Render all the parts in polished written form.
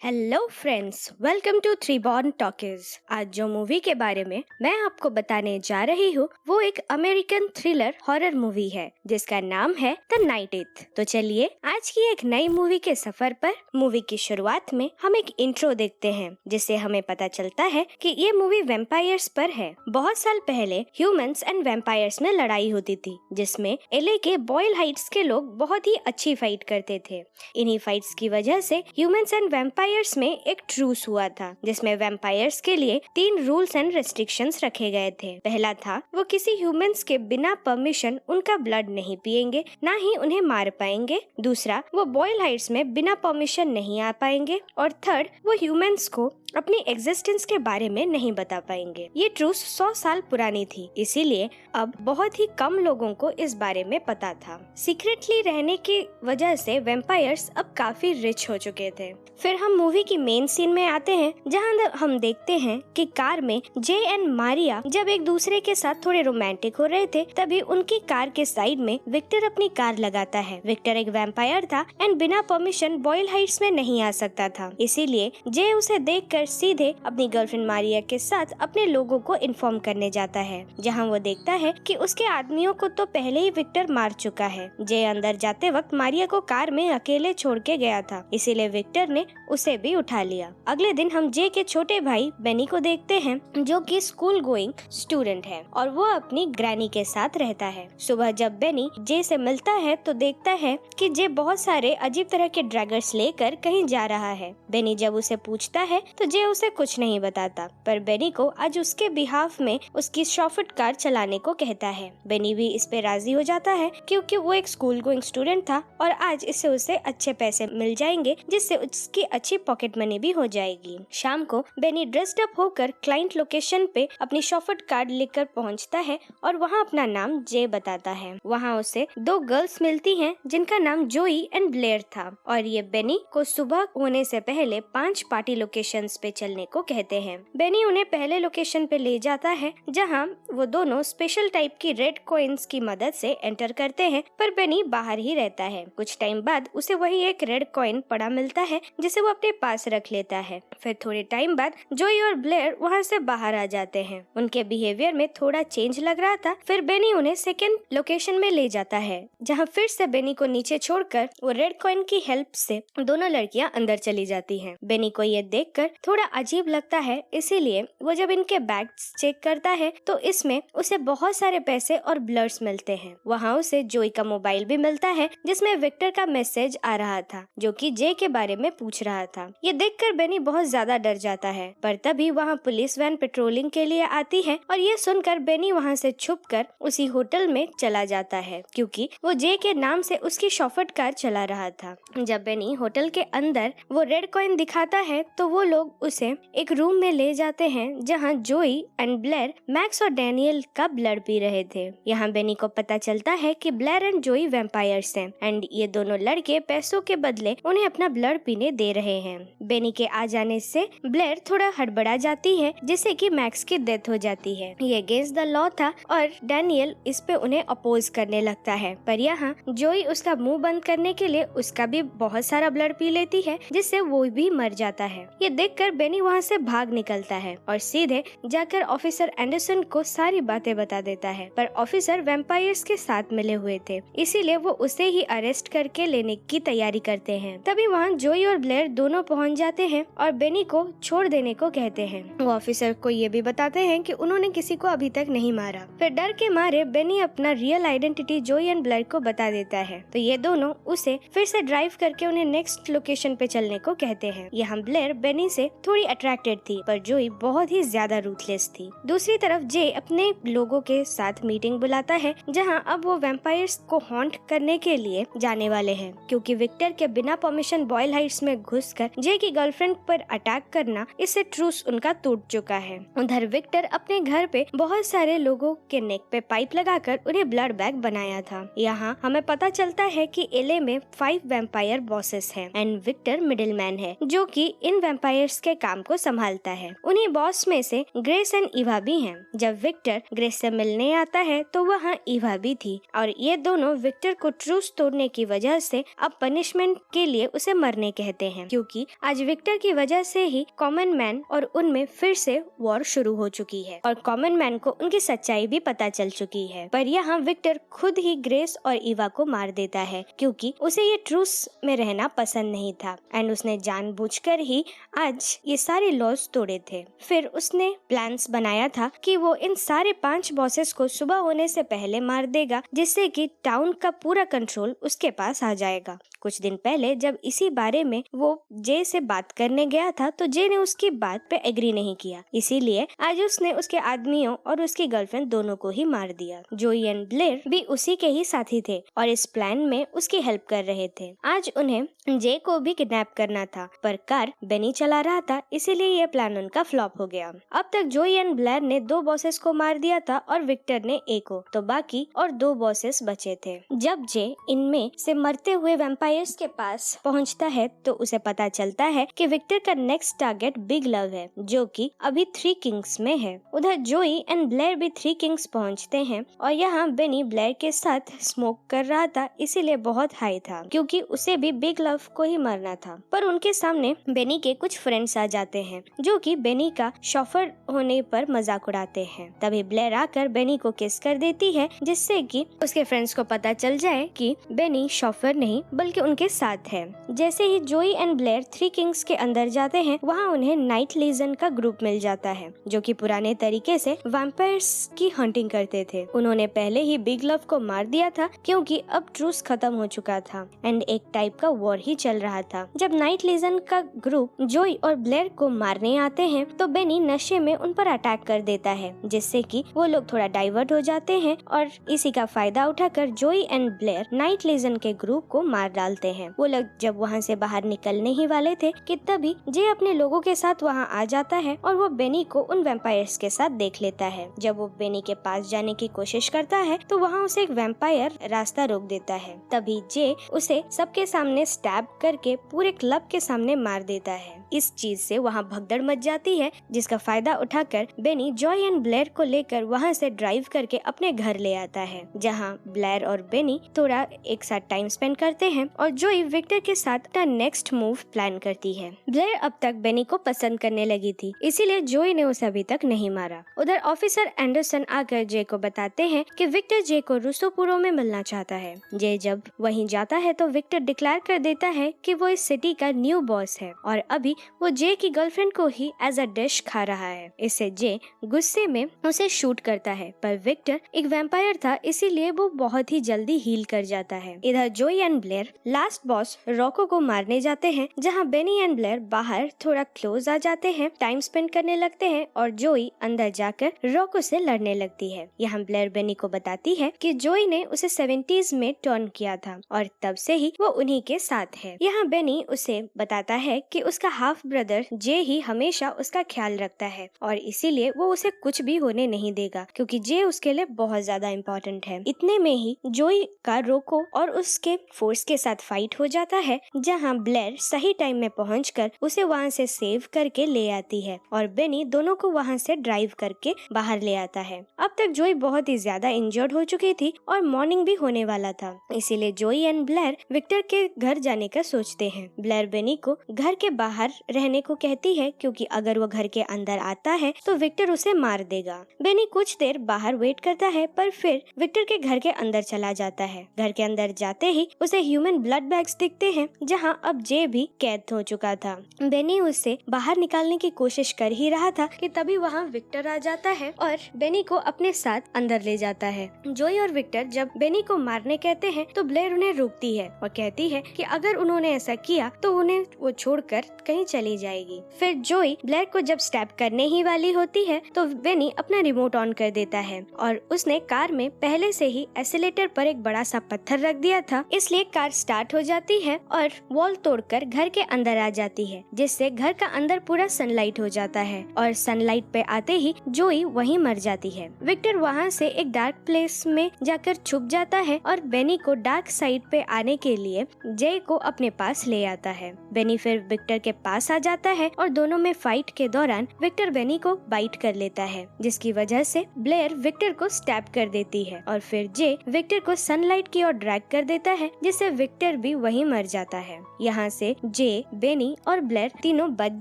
Hello friends, welcome to Three Born Talkies. आज जो movie के बारे में मैं आपको बताने जा रही हूँ वो एक अमेरिकन थ्रिलर हॉरर मूवी है जिसका नाम है द नाइट इट। तो चलिए आज की एक नई मूवी के सफर पर। मूवी की शुरुआत में हम एक इंट्रो देखते हैं जिससे हमें पता चलता है कि ये मूवी वैम्पायर्स पर है। बहुत साल पहले ह्यूमंस एंड वैम्पायर्स में लड़ाई होती थी जिसमें एलए के बॉयल हाइट्स के लोग बहुत ही अच्छी फाइट करते थे। इन्हीं फाइट्स की वजह से ह्यूमंस एंड वैम्पायर्स में एक ट्रूस हुआ था जिसमें वैम्पायर्स के लिए 3 रूल्स एंड रेस्ट्रिक्शंस रखे गए थे। पहला था वो किसी ह्यूमंस के बिना परमिशन उनका ब्लड नहीं पिएंगे, ना ही उन्हें मार पाएंगे। दूसरा, वो बॉयल हाइट्स में बिना परमिशन नहीं आ पाएंगे। और थर्ड, वो ह्यूमंस को अपनी एग्जिस्टेंस के बारे में नहीं बता पाएंगे। ये ट्रूस 100 साल पुरानी थी, इसीलिए अब बहुत ही कम लोगों को इस बारे में पता था। सीक्रेटली रहने की वजह से वैम्पायर्स अब काफी रिच हो चुके थे। फिर हम मूवी की मेन सीन में आते हैं जहां हम देखते हैं कि कार में जे एंड मारिया जब एक दूसरे के साथ थोड़े रोमांटिक हो रहे थे तभी उनकी कार के साइड में विक्टर अपनी कार लगाता है। विक्टर एक वैम्पायर था एंड बिना परमिशन बॉयल हाइट्स में नहीं आ सकता था, इसीलिए जे उसे देखकर सीधे अपनी गर्लफ्रेंड मारिया के साथ अपने लोगों को इन्फॉर्म करने जाता है, जहां वो देखता है कि उसके आदमियों को तो पहले ही विक्टर मार चुका है। जे अंदर जाते वक्त मारिया को कार में अकेले छोड़ के गया था, इसीलिए विक्टर ने उसे भी उठा लिया। अगले दिन हम जे के छोटे भाई बेनी को देखते हैं जो कि स्कूल गोइंग स्टूडेंट है और वो अपनी ग्रैनी के साथ रहता है। सुबह जब बेनी जे से मिलता है तो देखता है कि जे बहुत सारे अजीब तरह के ड्रैगर्स लेकर कहीं जा रहा है। बेनी जब उसे पूछता है तो जे उसे कुछ नहीं बताता, पर बेनी को आज उसके बिहाफ में उसकी शॉफट कार चलाने को कहता है। बेनी भी इस पे राजी हो जाता है क्योंकि वो एक स्कूल गोइंग स्टूडेंट था और आज इससे उसे अच्छे पैसे मिल जाएंगे जिससे उसकी अच्छी पॉकेट मनी भी हो जाएगी। शाम को बेनी ड्रेस्ड अप होकर क्लाइंट लोकेशन पे अपनी शॉफट कार्ड लेकर पहुंचता है और वहां अपना नाम जे बताता है। वहां उसे 2 गर्ल्स मिलती हैं जिनका नाम जोई एंड ब्लेयर था और ये बेनी को सुबह होने से पहले 5 पार्टी लोकेशंस पे चलने को कहते हैं। बेनी उन्हें पहले लोकेशन पे ले जाता है जहां वो दोनों स्पेशल टाइप की रेड कॉइन्स की मदद से एंटर करते हैं, पर बेनी बाहर ही रहता है। कुछ टाइम बाद उसे वही एक रेड कॉइन पड़ा मिलता है जिसे वो अपने पास रख लेता है। फिर थोड़े टाइम बाद जोई और ब्लेयर वहाँ से बाहर आ जाते हैं। उनके बिहेवियर में थोड़ा चेंज लग रहा था। फिर बेनी उन्हें सेकेंड लोकेशन में ले जाता है जहाँ फिर से बेनी को नीचे छोड़कर वो रेड कॉइन की हेल्प से दोनों लड़कियां अंदर चली जाती हैं। बेनी को ये देखकर थोड़ा अजीब लगता है, इसीलिए वो जब इनके बैग्स चेक करता है तो इसमें उसे बहुत सारे पैसे और ब्लड्स मिलते हैं। वहाँ उसे जोई का मोबाइल भी मिलता है जिसमें विक्टर का मैसेज आ रहा था जो कि जे के बारे में पूछ रहा था। ये देखकर बेनी बहुत ज्यादा डर जाता है, पर तभी वहाँ पुलिस वैन पेट्रोलिंग के लिए आती है और ये सुनकर बेनी वहाँ से छुपकर उसी होटल में चला जाता है क्योंकि वो जे के नाम से उसकी शॉफट कार चला रहा था। जब बेनी होटल के अंदर वो रेड कॉइन दिखाता है तो वो लोग उसे एक रूम में ले जाते हैं जहाँ जोई एंड ब्लेयर मैक्स और डैनियल का ब्लड पी रहे थे। यहाँ बेनी को पता चलता है कि ब्लेयर एंड जोई वैम्पायर्स हैं एंड ये दोनों लड़के पैसों के बदले उन्हें अपना ब्लड पीने दे रहे हैं। बेनी के आ जाने से ब्लेयर थोड़ा हड़बड़ा जाती है जिससे कि मैक्स की डेथ हो जाती है। ये अगेंस्ट द लॉ था और डैनियल इस पे उन्हें अपोज करने लगता है, पर यहाँ जोई उसका मुंह बंद करने के लिए उसका भी बहुत सारा ब्लड पी लेती है जिससे वो भी मर जाता है। ये देखकर बेनी वहाँ से भाग निकलता है और सीधे जाकर ऑफिसर एंडरसन को सारी बातें बता देता है, पर ऑफिसर वैम्पायर्स के साथ मिले हुए थे इसीलिए वो उसे ही अरेस्ट करके लेने की तैयारी करते हैं। तभी वहाँ जोई और ब्लेयर दोनों पहुँच जाते हैं और बेनी को छोड़ देने को कहते हैं। वो ऑफिसर को ये भी बताते हैं कि उन्होंने किसी को अभी तक नहीं मारा। फिर डर के मारे बेनी अपना रियल आइडेंटिटी जोई एंड ब्लेयर को बता देता है, तो ये दोनों उसे फिर से ड्राइव करके उन्हें नेक्स्ट लोकेशन पे चलने को कहते हैं। यहाँ ब्लेयर बेनी से थोड़ी अट्रैक्टेड थी पर जोई बहुत ही ज्यादा रूथलेस थी। दूसरी तरफ जे अपने लोगों के साथ मीटिंग बुलाता है जहाँ अब वो वैम्पायर्स को हॉन्ट करने के लिए जाने वाले हैं क्योंकि विक्टर के बिना परमिशन बॉयल हाइट्स में घुसकर जे की गर्लफ्रेंड पर अटैक करना, इससे ट्रूस उनका टूट चुका है। उधर विक्टर अपने घर पे बहुत सारे लोगों के नेक पे पाइप लगाकर उन्हें ब्लड बैग बनाया था। यहाँ हमें पता चलता है कि एलए में 5 वैम्पायर बॉसेस हैं एंड विक्टर मिडिल मैन है जो कि इन वैम्पायर्स के काम को संभालता है। उन्हीं बॉस में से ग्रेस एंड ईवा भी हैं। जब विक्टर ग्रेस से मिलने आता है तो वहाँ ईवा भी थी और ये दोनों विक्टर को ट्रूस तोड़ने की वजह से अब पनिशमेंट के लिए उसे मरने कहते हैं क्योंकि क्योंकि आज विक्टर की वजह से ही कॉमन मैन और उनमें फिर से वॉर शुरू हो चुकी है और कॉमन मैन को उनकी सच्चाई भी पता चल चुकी है। पर यहाँ विक्टर खुद ही ग्रेस और ईवा को मार देता है क्योंकि उसे ये ट्रूस में रहना पसंद नहीं था एंड उसने जानबूझकर ही आज ये सारे लॉज तोड़े थे। फिर उसने प्लान्स बनाया था कि वो इन सारे 5 बॉसेस को सुबह होने से पहले मार देगा, जिससे कि टाउन का पूरा कंट्रोल उसके पास आ जाएगा। कुछ दिन पहले जब इसी बारे में वो जे से बात करने गया था तो जे ने उसकी बात पे एग्री नहीं किया, इसीलिए आज उसने उसके आदमियों और उसकी गर्लफ्रेंड दोनों को ही मार दिया। जोई एंड ब्लेयर भी उसी के ही साथी थे और इस प्लान में उसकी हेल्प कर रहे थे। आज उन्हें जे को भी किडनैप करना था पर कार बेनी चला रहा था, इसीलिए यह प्लान उनका फ्लॉप हो गया। अब तक जोई एंड ब्लेयर ने 2 बॉसेस को मार दिया था और विक्टर ने एक को, तो बाकी और 2 बॉसेस बचे थे। जब जे इनमें से मरते हुए वैम्पायर्स के पास पहुंचता है तो उसे पता चलता है कि विक्टर का नेक्स्ट टारगेट बिग लव है, जो कि अभी 3 किंग्स में है। उधर जोई एंड ब्लेयर भी 3 किंग्स पहुंचते हैं और यहाँ बेनी ब्लेयर के साथ स्मोक कर रहा था, इसीलिए बहुत हाई था क्योंकि उसे भी बिग लव को ही मरना था। पर उनके सामने बेनी के कुछ फ्रेंड्स आ जाते हैं जो कि बेनी का शॉफर होने पर मजाक उड़ाते हैं। तभी ब्लेयर आकर बेनी को किस कर देती है, जिससे कि उसके फ्रेंड्स को पता चल जाए कि बेनी शॉफर नहीं बल्कि उनके साथ है। जैसे ही जोई एंड ब्लेयर 3 किंग्स के अंदर जाते हैं वहाँ उन्हें नाइट लीजन का ग्रुप मिल जाता है जो कि पुराने तरीके से वैम्पायर्स की हंटिंग करते थे। उन्होंने पहले ही बिग लव को मार दिया था क्योंकि अब ट्रूस खत्म हो चुका था एंड एक टाइप का वॉर ही चल रहा था। जब नाइट लीजन का ग्रुप जोई और ब्लेयर को मारने आते हैं तो बेनी नशे में उन पर अटैक कर देता है, जिससे कि वो लोग थोड़ा डाइवर्ट हो जाते हैं और इसी का फायदा उठाकर जोई एंड ब्लेयर नाइट लीजन के ग्रुप को मार डालते हैं। वो लोग जब वहाँ से बाहर निकलने ही वाले थे कि तभी जे अपने लोगों के साथ वहाँ आ जाता है और वो बेनी को उन वैम्पायर्स के साथ देख लेता है। जब वो बेनी के पास जाने की कोशिश करता है तो वहाँ उसे एक वैम्पायर रास्ता रोक देता है। तभी जे उसे सबके सामने स्टैब करके पूरे क्लब के सामने मार देता है। इस चीज से वहाँ भगदड़ मच जाती है, जिसका फायदा उठाकर बेनी जॉय एंड ब्लेयर को लेकर वहाँ से ड्राइव करके अपने घर ले आता है, जहाँ ब्लेयर और बेनी थोड़ा एक साथ टाइम स्पेंड करते हैं और जॉय विक्टर के साथ अपना नेक्स्ट मूव प्लान करती है। ब्लेयर अब तक बेनी को पसंद करने लगी थी, इसीलिए जॉय ने उसे अभी तक नहीं मारा। उधर ऑफिसर एंडरसन आकर जे को बताते हैं कि विक्टर जे को रुसोपुरो में मिलना चाहता है। जे जब वहीं जाता है तो विक्टर डिक्लेयर कर देता है कि वो इस सिटी का न्यू बॉस है और अभी वो जे की गर्लफ्रेंड को ही एज अ डिश खा रहा है। इससे जे गुस्से में उसे शूट करता है, पर विक्टर एक वैम्पायर था इसीलिए वो बहुत ही जल्दी हील कर जाता है। इधर जोई and Blair last boss Roku को मारने जाते हैं, जहाँ बेनी एंड ब्लेयर बाहर थोड़ा क्लोज आ जाते हैं, टाइम स्पेंड करने लगते हैं और जोई अंदर जाकर रॉको से लड़ने लगती है। यहाँ ब्लेयर बेनी को बताती है कि जोई ने उसे 70s में टर्न किया था और तब से ही वो उन्हीं के साथ है। यहाँ बेनी उसे बताता है कि उसका हाफ ब्रदर जे ही हमेशा उसका ख्याल रखता है और इसीलिए वो उसे कुछ भी होने नहीं देगा क्योंकि जे उसके लिए बहुत ज्यादा इम्पोर्टेंट है। इतने में ही जोई का रोको और उसके फोर्स के साथ फाइट हो जाता है, जहाँ ब्लेयर सही टाइम में पहुंचकर उसे वहाँ से सेव करके ले आती है और बेनी दोनों को वहाँ से ड्राइव करके बाहर ले आता है। अब तक जोई बहुत ही ज्यादा इंजर्ड हो चुकी थी और मॉर्निंग भी होने वाला था, इसीलिए जोई एंड ब्लेयर विक्टर के घर जाने का सोचते हैं। ब्लेयर बेनी को घर के बाहर रहने को कहती है क्योंकि अगर वो घर के अंदर आता है तो विक्टर उसे मार देगा। बेनी कुछ देर बाहर वेट करता है पर फिर विक्टर के घर के अंदर चला जाता है। घर के अंदर जाते ही उसे ह्यूमन ब्लड बैग्स दिखते हैं, जहाँ अब जे भी कैद हो चुका था। बेनी उससे बाहर निकालने की कोशिश कर ही रहा था कि तभी वहाँ विक्टर आ जाता है और बेनी को अपने साथ अंदर ले जाता है। जोई और विक्टर जब बेनी को मारने कहते हैं तो ब्लेयर उन्हें रोकती है और कहती है कि अगर उन्होंने ऐसा किया तो उन्हें वो छोड़कर कहीं चली जाएगी। फिर जोई ब्लेयर को जब स्टैब करने ही वाली होती है तो बेनी अपना रिमोट ऑन कर देता है और उसने कार में पहले से ही एक्सीलेटर पर एक बड़ा सा पत्थर रख दिया था, इसलिए कार स्टार्ट हो जाती है और वॉल तोड़कर घर के अंदर आ जाती है, जिससे घर का अंदर पूरा सनलाइट हो जाता है और सनलाइट पे आते ही जोई वहीं मर जाती है। विक्टर वहाँ से एक डार्क प्लेस में जाकर छुप जाता है और बेनी को डार्क साइड पे आने के लिए जे को अपने पास ले आता है। बेनी फिर विक्टर के पास आ जाता है और दोनों में फाइट के दौरान विक्टर बेनी को बाइट कर लेता है, जिसकी वजह से ब्लेयर विक्टर को स्टैब कर देती है और फिर जे विक्टर को सनलाइट की ओर ड्रैग कर देता है, जिससे विक्टर विक्टर भी वहीं मर जाता है। यहाँ से जे, बेनी और ब्लेयर तीनों बच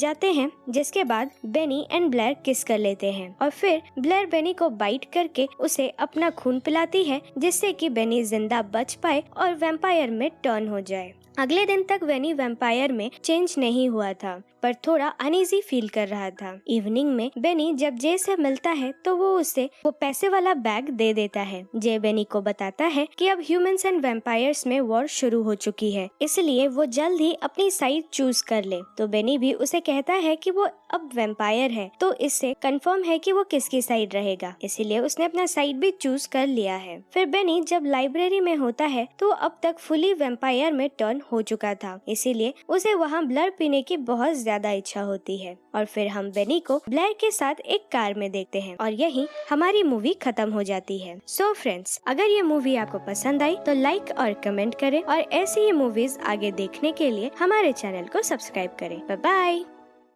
जाते हैं, जिसके बाद बेनी एंड ब्लेयर किस कर लेते हैं और फिर ब्लेयर बेनी को बाइट करके उसे अपना खून पिलाती है, जिससे कि बेनी जिंदा बच पाए और वैम्पायर में टर्न हो जाए। अगले दिन तक बेनी वैम्पायर में चेंज नहीं हुआ था, पर थोड़ा अनईजी फील कर रहा था। इवनिंग में बेनी जब जे से मिलता है तो वो उसे वो पैसे वाला बैग दे देता है। जे बेनी को बताता है कि अब ह्यूमंस एंड वैम्पायर्स में वॉर शुरू हो चुकी है, इसलिए वो जल्द ही अपनी साइड चूज कर ले। तो बेनी भी उसे कहता है कि वो अब वैम्पायर है, तो इससे कंफर्म है कि वो किसकी साइड रहेगा, इसीलिए उसने अपना साइड भी चूज कर लिया है। फिर बेनी जब लाइब्रेरी में होता है तो अब तक फुली वैम्पायर में टर्न हो चुका था, इसीलिए उसे वहाँ ब्लड पीने की बहुत ज्यादा इच्छा होती है। और फिर हम बेनी को ब्लेयर के साथ एक कार में देखते हैं और यही हमारी मूवी खत्म हो जाती है। सो फ्रेंड्स, अगर ये मूवी आपको पसंद आई तो लाइक और कमेंट करें और ऐसी ही मूवीज आगे देखने के लिए हमारे चैनल को सब्सक्राइब करें। Bye bye.